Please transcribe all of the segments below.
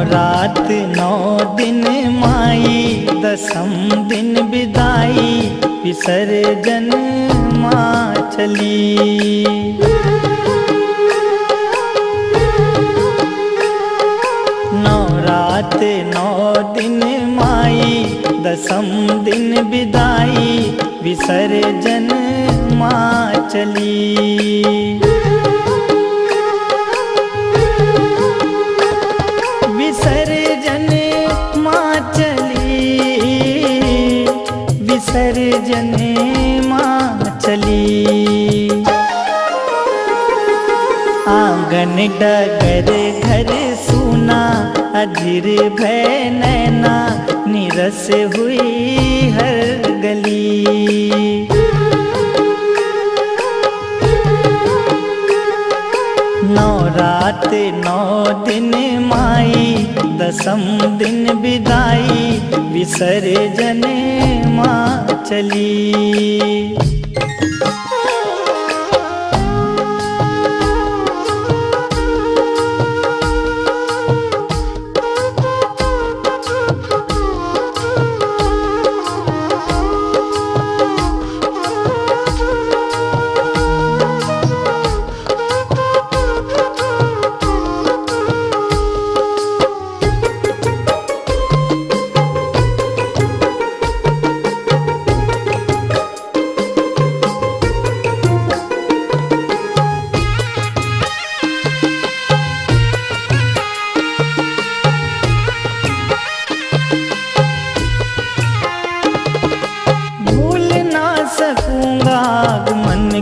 रात 9 दिन माई, दसम दिन विदाई, विसर्जन माँ चली। रात 9 दिन माई, दसम दिन विदाई, विसर्जन माँ चली। विसर्जन माँ चली, विसर्जन माँ चली। आंगन डगर घर सूना, अधीर भय नैना, निरस हुई हर गली। रात 9 दिन माई, दसम दिन विदाई, विसर्जन माँ चली।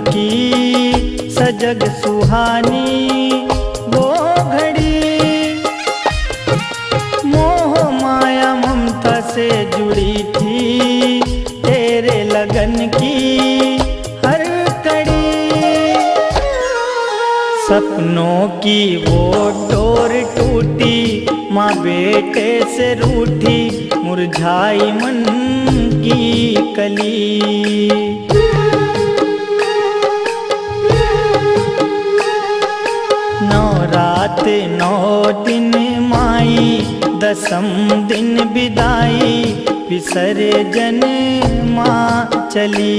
की सजग सुहानी वो घड़ी, मोह माया ममता से जुड़ी थी, तेरे लगन की हर कड़ी। सपनों की वो डोर टूटी, माँ बेटे से रूठी, मुरझाई मन की कली। रात 9 दिन माई, दसम दिन विदाई, विसर्जन माँ चली।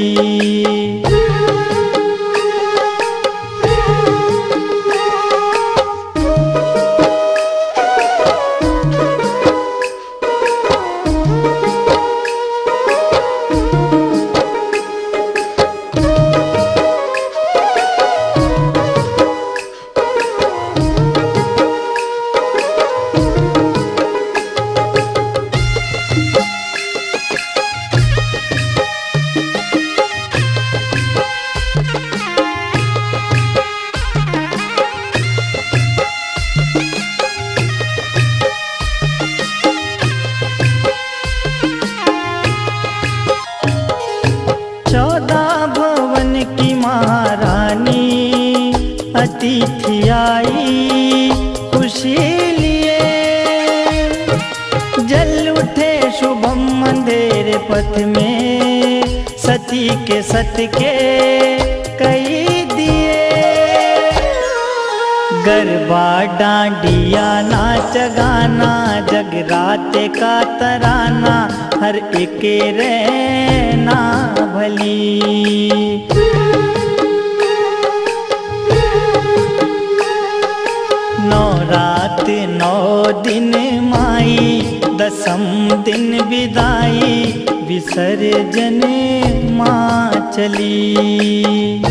अतिथि आई खुशी लिए, जल उठे शुभम अंधेरे पथ में, सती के सत के कई दिए। गरबा डांडिया नाच गाना, जगराते का तराना, हर एक रहना भली। रात 9 दिन माई, दसम दिन विदाई, विसर्जन माँ चली।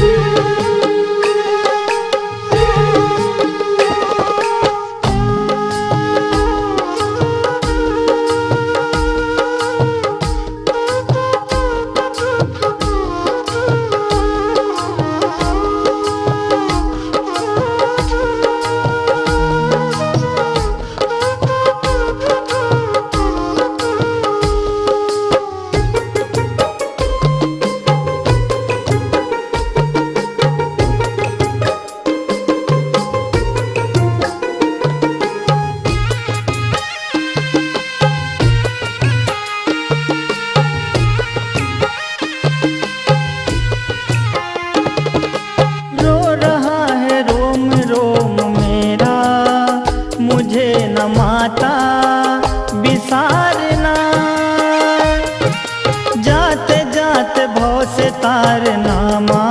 सवारनामा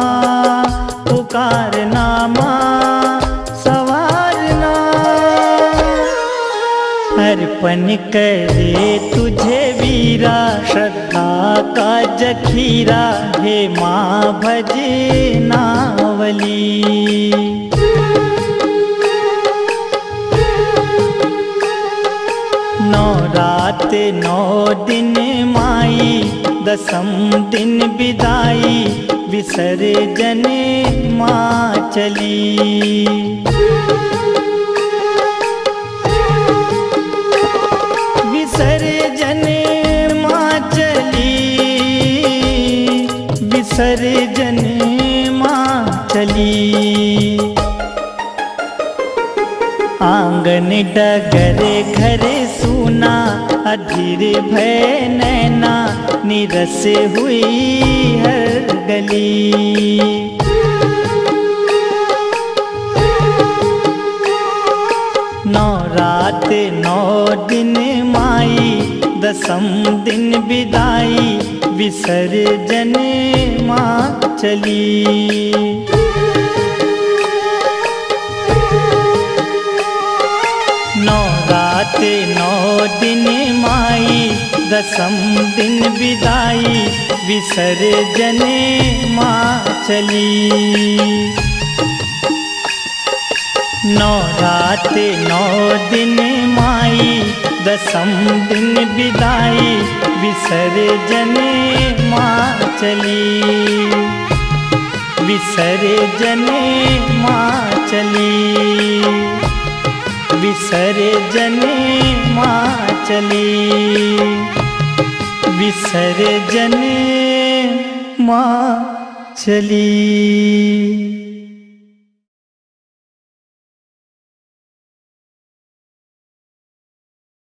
पुकारनामा सवारना अर्पण करे तुझे वीरा श्रद्धा का जखीरा हे माँ भजनावली। नौ रात नौ दिन माई दसम दिन विदाई विसर्जन माँ चली। विसर्जन माँ चली विसर्जन माँ चली। आंगन डगर घर सूना अधीर भय नैना निरस हुई हर गली। नौ रात नौ दिन माई दसम दिन विदाई विसर्जन माँ चली। नौ रात नौ दिन माई दसम दिन विदाई विसर्जन माँ चली। नौ रात नौ दिन माई दसम दिन विदाई विसर्जन माँ चली। विसर्जन माँ चली विसर्जन माँ चली विसर्जन माँ चली।